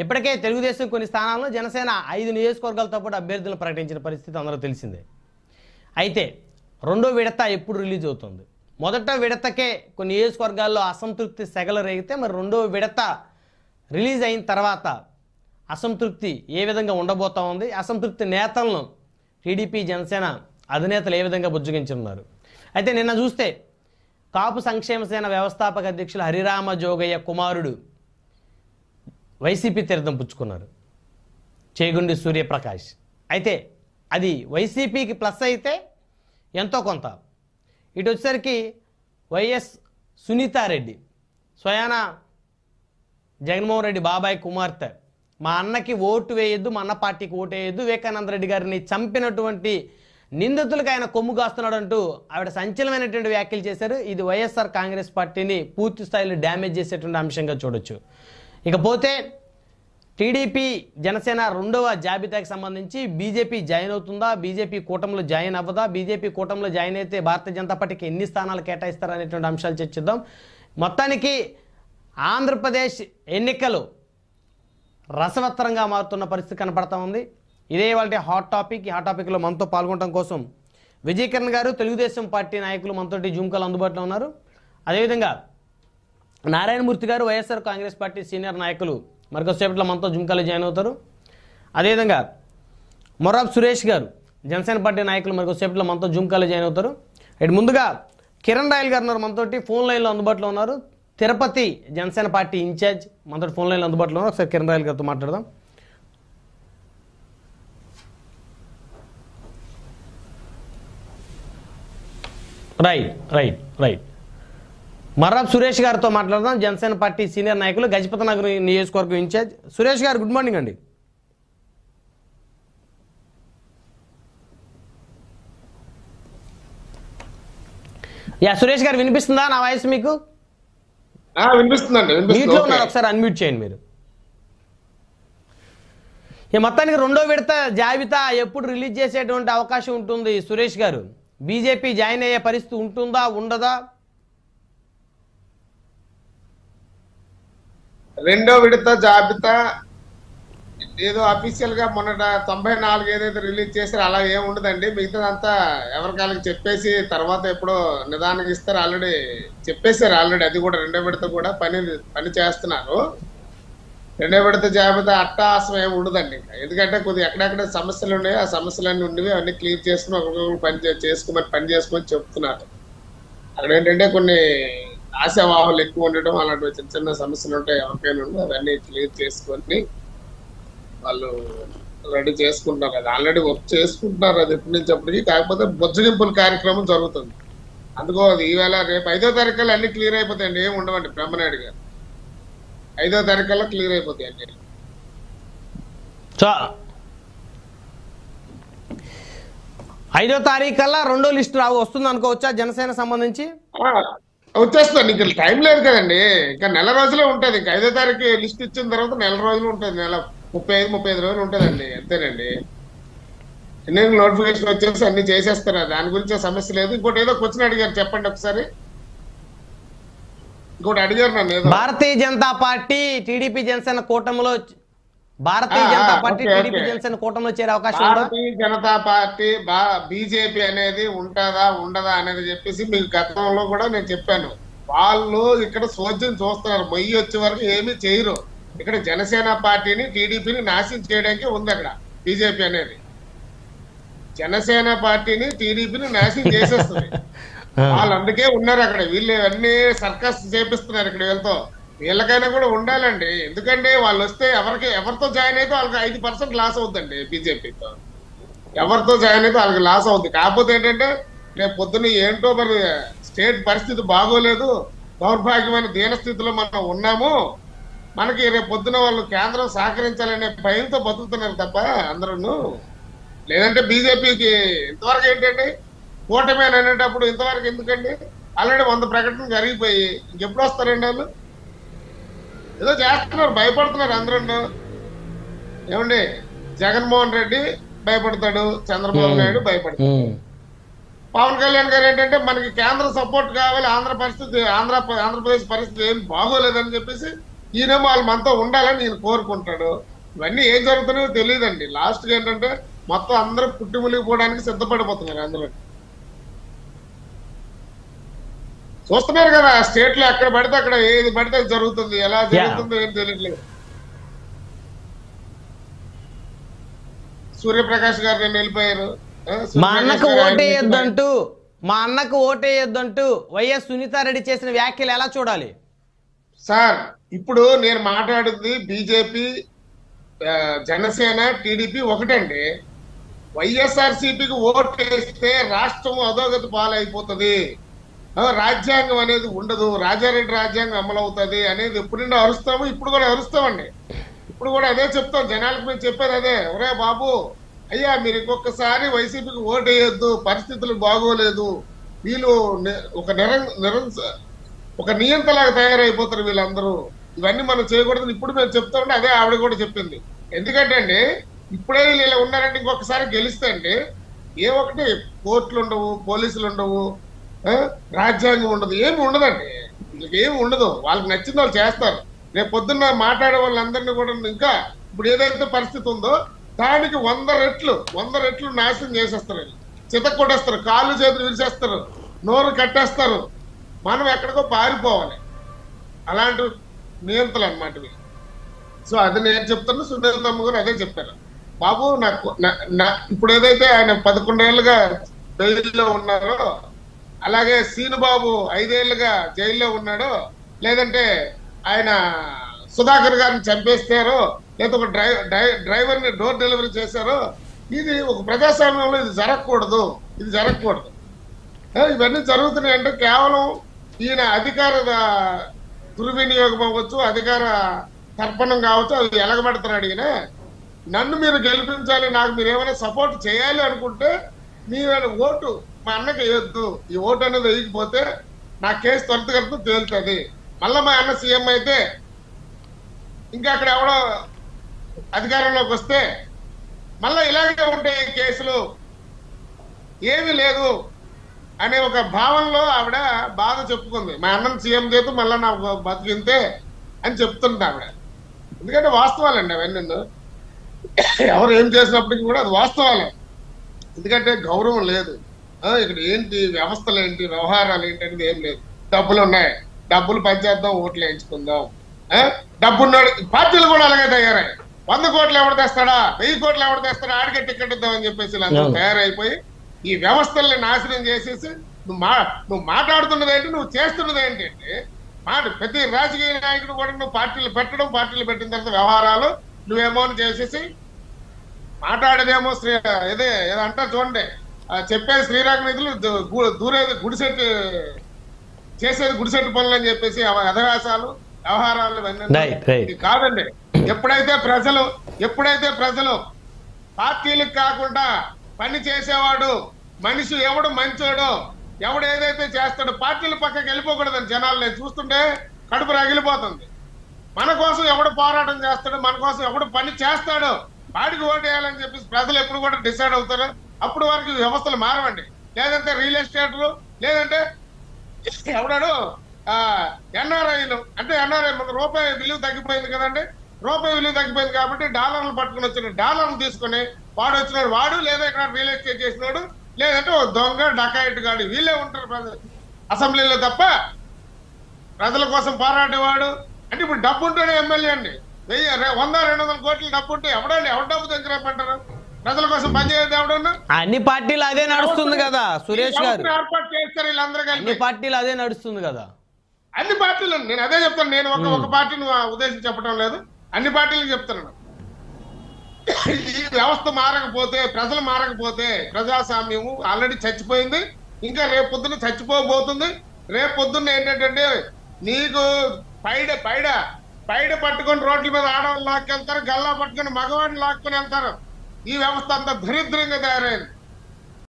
ఇప్పటికే తెలుగుదేశం కొన్ని స్థానాల్లో, జనసేన 5 నియోజకవర్గాలతో పాటు అభ్యర్థులను ప్రకటించిన పరిస్థితి అందరూ తెలిసిందే. అయితే రెండో విడత ఎప్పుడు రిలీజ్ అవుతుంది? మొదట విడతకే కొన్ని నియోజకవర్గాల్లో అసంతృప్తి సెగలు రేగితే, మరి రెండో విడత రిలీజ్ అయిన తర్వాత అసంతృప్తి ఏ విధంగా ఉండబోతా ఉంది? అసంతృప్తి నేతలను టీడీపీ జనసేన అధినేతలు ఏ విధంగా బుజ్జగించున్నారు? అయితే నిన్న చూస్తే కాపు సంక్షేమ సేన వ్యవస్థాపక అధ్యక్షులు హరిరామ జోగయ్య కుమారుడు వైసీపీ తీర్థం పుచ్చుకున్నారు, చేగుండి సూర్యప్రకాష్. అయితే అది వైసీపీకి ప్లస్ అయితే ఎంతో కొంత. ఇటు వచ్చేసరికి వైఎస్ సునీతారెడ్డి స్వయాన జగన్మోహన్ రెడ్డి బాబాయ్ కుమార్తె, మా అన్నకి ఓటు వేయొద్దు, మా అన్న పార్టీకి ఓటు వేయొద్దు, వివేకానంద రెడ్డి గారిని చంపినటువంటి నిందితులకు ఆయన కొమ్ము కాస్తున్నాడు అంటూ ఆవిడ సంచలనమైనటువంటి వ్యాఖ్యలు చేశారు. ఇది వైఎస్ఆర్ కాంగ్రెస్ పార్టీని పూర్తి స్థాయిలో డ్యామేజ్ చేసేటువంటి అంశంగా చూడొచ్చు. ఇకపోతే టీడీపీ జనసేన రెండవ జాబితాకి సంబంధించి బీజేపీ జాయిన్ అవుతుందా, బీజేపీ కూటమిలో జాయిన్ అవ్వదా, బీజేపీ కూటమిలో జాయిన్ అయితే భారతీయ జనతా పార్టీకి ఎన్ని స్థానాలు కేటాయిస్తారనేటువంటి అంశాలు చర్చిద్దాం. మొత్తానికి ఆంధ్రప్రదేశ్ ఎన్నికలు రసవత్తరంగా మారుతున్న పరిస్థితి కనపడతా ఉంది. ఇదే వాళ్ళ హాట్ టాపిక్. ఈ హాట్ టాపిక్లో మనతో పాల్గొనడం కోసం విజయకిరణ్ గారు, తెలుగుదేశం పార్టీ నాయకులు మనతోటి జూమ్ కాల్ అందుబాటులో ఉన్నారు. అదేవిధంగా నారాయణమూర్తి గారు, వైఎస్ఆర్ కాంగ్రెస్ పార్టీ సీనియర్ నాయకులు మరికొద్దిసేపట్లో మనతో జూమ్ కాల్లో జాయిన్ అవుతారు. అదేవిధంగా మొర్రాబ్ సురేష్ గారు, జనసేన పార్టీ నాయకులు మరికొద్దిసేపట్లో మనతో జూమ్ కాల్లో జాయిన్ అవుతారు. ఇటు ముందుగా కిరణ్ రాయల్ గారు ఉన్నారు మనతోటి, ఫోన్ లైన్లో అందుబాటులో ఉన్నారు. తిరుపతి జనసేన పార్టీ ఇన్ఛార్జ్ మనతో ఫోన్ లైన్లో అందుబాటులో ఉన్నారు. ఒకసారి కిరణ్ రాయల్ గారితో మాట్లాడదాం. రైట్ మర్రాబ్ సురేష్ గారితో మాట్లాడదాం, జనసేన పార్టీ సీనియర్ నాయకులు, గజపతి నగర్ నియోజకవర్గం ఇన్ఛార్జ్. సురేష్ గారు, గుడ్ మార్నింగ్ అండి. సురేష్ గారు, వినిపిస్తుందా నా వాయిస్ మీకు? వినిపిస్తుందండి. మీట్లో ఉన్నారు, ఒకసారి అన్మ్యూట్ చేయండి మీరు. ఈ మొత్తానికి రెండో విడత జాబితా ఎప్పుడు రిలీజ్ చేసేటువంటి అవకాశం ఉంటుంది సురేష్ గారు? బీజేపీ జాయిన్ అయ్యే పరిస్థితి ఉంటుందా, ఉండదా? రెండో విడత జాబితా ఏదో అఫీషియల్ గా మొన్న 94 ఏదైతే రిలీజ్ చేశారో అలా ఏమి ఉండదండి. మిగతాదంతా ఎవరికాళ్ళకి చెప్పేసి తర్వాత ఎప్పుడో నిదానంగా ఇస్తారు. ఆల్రెడీ చెప్పేశారు ఆల్రెడీ. అది కూడా రెండో విడత కూడా పని చేస్తున్నారు. రెండో విడత జాబితా అట్టాసం ఏమి ఉండదండి ఇంకా. ఎందుకంటే కొద్దిగా ఎక్కడెక్కడ సమస్యలు ఉన్నాయో ఆ సమస్యలన్నీ ఉండేవి, అవన్నీ క్లియర్ చేసుకుని ఒక్కొక్కరు పని చేసుకొని చెప్తున్నారు. అక్కడ ఏంటంటే కొన్ని ఆశావాహులు ఎక్కువ ఉండటం, అలాంటి చిన్న చిన్న సమస్యలు ఉంటాయి ఎవరికైనా ఉండి అవన్నీ క్లియర్ చేసుకొని వాళ్ళు రెడీ చేసుకుంటున్నారు. అది ఆల్రెడీ వర్క్ చేసుకుంటున్నారు అది ఎప్పటి నుంచి అప్పటికి. కాకపోతే బొజ్జగింపుల కార్యక్రమం జరుగుతుంది. అందుకో అది ఈవేళ రేపు 5వ తారీఖుల్లో అన్ని క్లియర్ అయిపోతాయండి. ఏమి ఉండవండి. బ్రహ్మనాయుడు గారు 5వ తారీఖుల్లో క్లియర్ అయిపోతాయండి. సో 5వ తారీఖుల్లా రెండో లిస్టు వస్తుంది అనుకోవచ్చా జనసేన సంబంధించి? వచ్చేస్తుంది. ఇంకా టైం లేదు కదండి, ఇంకా నెల రోజులే ఉంటుంది. ఇంకా 5వ తారీఖు లిస్ట్ ఇచ్చిన తర్వాత నెల రోజులు ఉంటుంది. నెల 35 రోజులు ఉంటుందండి, అంతేనండి. ఎన్నికల నోటిఫికేషన్ వచ్చేసి అన్ని చేసేస్తారు. దాని గురించి సమస్య లేదు. ఇంకోటి ఏదో క్వశ్చన్ అడిగారు, చెప్పండి ఒకసారి. ఇంకోటి అడిగారు నన్ను ఏదో. భారతీయ జనతా పార్టీ టీడీపీ జనసేన కూటమిలో, భారతీయ జనతా పార్టీ టీడీపీ జనసేన కూటమిలో చేరే అవకాశం ఉందా? భారతీయ జనతా పార్టీ బీజేపీ అనేది ఉంటుందా ఉండదా అనేది చెప్పేసి మీకు గతంలో కూడా నేను చెప్పాను. వాళ్ళు ఇక్కడ సోద్యం చూస్తున్నారు. మొయ్యి వచ్చే వరకు ఏమీ చేయరు. ఇక్కడ జనసేన పార్టీని టీడీపీని నాశనం చేయడానికి ఉంది. అక్కడ బీజేపీ అనేది జనసేన పార్టీని టీడీపీని నాశనం చేసేస్తుంది. వాళ్ళు అందుకే ఉన్నారు అక్కడ. వీళ్ళు అన్ని సర్కస్ చేపిస్తున్నారు ఇక్కడ. వీళ్ళకైనా కూడా ఉండాలండి. ఎందుకంటే వాళ్ళు వస్తే ఎవరితో జాయిన్ అయితే వాళ్ళకి 5% లాస్ అవుతుందండి. బీజేపీతో ఎవరితో జాయిన్ అయితే వాళ్ళకి లాస్ అవుతుంది. కాకపోతే ఏంటంటే రేపు పొద్దున్న ఏంటో మరి స్టేట్ పరిస్థితి బాగోలేదు, దౌర్భాగ్యమైన దీనస్థితిలో మనం ఉన్నాము, మనకి రేపు పొద్దున వాళ్ళు కేంద్రం సహకరించాలనే భయంతో బతుకుతున్నారు తప్ప అందరూ. లేదంటే బీజేపీకి ఇంతవరకు ఏంటండి కూటమి అని అనేటప్పుడు ఇంతవరకు ఎందుకండి? ఆల్రెడీ 100 ప్రకటనలు జరిగిపోయి ఇంకెప్పుడు వస్తారండి వాళ్ళు? ఏదో చేస్తున్నారు, భయపడుతున్నారు అందరూ. ఏమండి, జగన్మోహన్ రెడ్డి భయపడతాడు, చంద్రబాబు నాయుడు భయపడతాడు, పవన్ కళ్యాణ్ గారు ఏంటంటే మనకి కేంద్ర సపోర్ట్ కావాలి, ఆంధ్రప్రదేశ్ పరిస్థితి ఏం బాగోలేదని చెప్పేసి ఈయనేమో వాళ్ళు మనతో ఉండాలని ఈయన కోరుకుంటాడు. ఇవన్నీ ఏం జరుగుతున్నాయో తెలియదండి. లాస్ట్ కి ఏంటంటే మొత్తం అందరూ పుట్టి మునిగిపోవడానికి సిద్ధపడిపోతున్నారు అందరూ. చూస్తున్నారు కదా స్టేట్ లో ఎక్కడ పడితే అక్కడ ఏది పడితే అది జరుగుతుంది. ఎలా జరుగుతుందో ఏం తెలియట్లేదు. సూర్యప్రకాష్ గారు నేను వెళ్ళిపోయారు. మా అన్నకు ఓటేయొద్దంటూ వైఎస్ సునీతారెడ్డి చేసిన వ్యాఖ్యలు ఎలా చూడాలి సార్? ఇప్పుడు నేను మాట్లాడింది బీజేపీ, జనసేన, టీడీపీ ఒకటండి. వైఎస్ఆర్సీపీకి ఓటు వేస్తే రాష్ట్రం అధోగతి పాలైపోతుంది, రాజ్యాంగం అనేది ఉండదు, రాజారెడ్డి రాజ్యాంగం అమలవుతుంది అనేది ఎప్పుడైనా అరుస్తాము. ఇప్పుడు కూడా అరుస్తామండి. ఇప్పుడు కూడా అదే చెప్తాం జనాలకు. మేము చెప్పేది అదే, ఒరే బాబు అయ్యా మీరు ఇంకొకసారి వైసీపీకి ఓటు వేయొద్దు, పరిస్థితులు బాగోలేదు, వీళ్ళు ఒక నియంతలాగా తయారైపోతారు వీళ్ళందరూ, ఇవన్నీ మనం చేయకూడదు. ఇప్పుడు మేము చెప్తా ఉంటే అదే ఆవిడ కూడా చెప్పింది. ఎందుకంటే అండి ఇప్పుడే వీళ్ళు ఉన్నారంటే ఇంకొకసారి గెలిస్తే అండి ఏ ఒకటి కోర్టులు ఉండవు, పోలీసులు ఉండవు, రాజ్యాంగం ఉండదు, ఏమి ఉండదండి. వీళ్ళకి ఏమి ఉండదు. వాళ్ళకి నచ్చింది వాళ్ళు చేస్తారు. రేపు పొద్దున్న మాట్లాడే వాళ్ళందరినీ కూడా ఇంకా ఇప్పుడు ఏదైతే పరిస్థితి ఉందో దానికి 100 రెట్లు నాశనం చేసేస్తారు. చితక్ కొట్టేస్తారు, కాళ్ళు చేతులు విరిచేస్తారు, నోరు కట్టేస్తారు. మనం ఎక్కడికో పారిపోవాలి. అలాంటి నియంత్రణ అన్నమాట. సో అది నేను చెప్తాను. సునీతమ్మ గారు అదే చెప్పారు. బాబు నాకు ఇప్పుడు ఏదైతే ఆయన 11 ఏళ్ళుగా జైల్లో ఉన్నారో, అలాగే సీనుబాబు 5 ఏళ్ళుగా జైల్లో ఉన్నాడో, లేదంటే ఆయన సుధాకర్ గారిని చంపేస్తారో, లేదా ఒక డ్రైవర్ని డోర్ డెలివరీ చేశారో, ఇది ఒక ప్రజాస్వామ్యంలో ఇది జరగకూడదు. ఇవన్నీ జరుగుతున్నాయి అంటే కేవలం ఈయన అధికార దుర్వినియోగం అవ్వచ్చు, అధికార తర్పణం కావచ్చు, అది ఎలగబెడుతున్నాడు ఈయన. నన్ను మీరు గెలిపించాలి, నాకు మీరు ఏమైనా సపోర్ట్ చేయాలి అనుకుంటే మీరు ఓటు మా అన్నకి వేయొద్దు. ఈ ఓటు అనేది వేయకపోతే నా కేసు త్వరితగతిన తేలుతుంది. మళ్ళీ మా అన్న సీఎం అయితే ఇంకా అక్కడ ఎవడో అధికారంలోకి వస్తే మళ్ళీ ఇలాగే ఉంటాయి కేసులు, ఏమీ లేదు అనే ఒక భావనలో ఆవిడ బాధ చెప్పుకుంది. మా అన్నను సీఎం చేస్తూ మళ్ళీ నాకు బతికింతే అని చెప్తుంది ఆవిడ. ఎందుకంటే వాస్తవాలండి అవన్నీ. ఎవరు ఏం చేసినప్పటికీ కూడా అది వాస్తవాలే. ఎందుకంటే గౌరవం లేదు. ఇక్కడ ఏంటి వ్యవస్థలు ఏంటి, వ్యవహారాలు ఏంటి అనేది ఏం లేదు. డబ్బులు ఉన్నాయి, డబ్బులు పనిచేద్దాం, ఓట్లు వేయించుకుందాం. డబ్బున్నాడు. పార్టీలు కూడా అలాగే తయారై 100 కోట్లు ఎవరు తెస్తాడా, 1000 కోట్లు ఎవరు తెస్తాడా, ఆడికే టికెట్ ఇద్దామని చెప్పేసి అందరూ తయారైపోయి ఈ వ్యవస్థల్ని నాశనం చేసేసి నువ్వు మాట్లాడుతున్నది ఏంటి, నువ్వు చేస్తున్నది ఏంటి అంటే ప్రతి రాజకీయ నాయకుడు కూడా నువ్వు పార్టీలు పెట్టిన తర్వాత వ్యవహారాలు నువ్వేమో చేసేసి మాట్లాడేదేమో ఏదో అంటారు చూడండి, చెప్పేది శ్రీరామ నిధులు దూరేది గుడిసెట్టు, చేసేది గుడిసెట్టు పనులు అని చెప్పేసి అధవేశాలు, వ్యవహారాలు ఇవన్నీ కాదండి. ఎప్పుడైతే ప్రజలు పార్టీలకు కాకుండా పని చేసేవాడు మనిషి ఎవడు మంచోడో, ఎవడు ఏదైతే చేస్తాడో పార్టీల పక్కకి వెళ్ళిపోకూడదని జనాలు నేను చూస్తుంటే కడుపు రగిలిపోతుంది. మన కోసం ఎవడు పోరాటం చేస్తాడో, మన కోసం ఎవడు పని చేస్తాడో వాడికి ఓటు వేయాలని చెప్పేసి ప్రజలు ఎప్పుడు కూడా డిసైడ్ అవుతారు. అప్పుడు వరకు వ్యవస్థలు మారవండి. లేదంటే రియల్ ఎస్టేట్లు, లేదంటే ఎవడాడు ఎన్ఆర్ఐలు, అంటే ఎన్ఆర్ఐ రూపాయి విలువ తగ్గిపోయింది కదండి. రూపాయి విలువ తగ్గిపోయింది కాబట్టి డాలర్లు పట్టుకుని వచ్చిన డాలర్లు తీసుకుని వాడు వచ్చినాడు, వాడు లేదా ఇక్కడ రియల్ ఎస్టేట్ చేసినాడు, లేదంటే ఓ దొంగ డకాయిట్ గాడి వీళ్ళే ఉంటారు అసెంబ్లీలో తప్ప ప్రజల కోసం పోరాడేవాడు. అంటే ఇప్పుడు డబ్బు ఉంటేనే ఎమ్మెల్యే అండి. 100-200 కోట్ల డబ్బు ఉంటే ఎవరు డబ్బు తెచ్చిరేపంటారు? ప్రజల కోసం పనిచేయదు ఎవడన్నా. అన్ని పార్టీలు అదే నడుస్తుంది కదా సురేష్ గారు, ఏర్పాటు చేస్తారు వీళ్ళందరూ కలిసి. అన్ని పార్టీలు అదే నడుస్తుంది కదా. అన్ని పార్టీలు నేను అదే చెప్తాను. నేను ఒక పార్టీని ఉద్దేశించి చెప్పడం లేదు, అన్ని పార్టీలకు చెప్తున్నాను. ఈ వ్యవస్థ మారకపోతే, ప్రజలు మారకపోతే ప్రజాస్వామ్యము ఆల్రెడీ చచ్చిపోయింది, ఇంకా రేపు పొద్దున్న చచ్చిపోబోతుంది. రేపు పొద్దున్న ఏంటంటే నీకు పైడ పట్టుకొని రోడ్ల మీద ఆడవాళ్ళు లాక్కెళ్తారు, గల్లా పట్టుకొని మగవాడిని లాక్కొని వెళ్తారు. ఈ వ్యవస్థ అంతా దరిద్రంగా తయారైంది.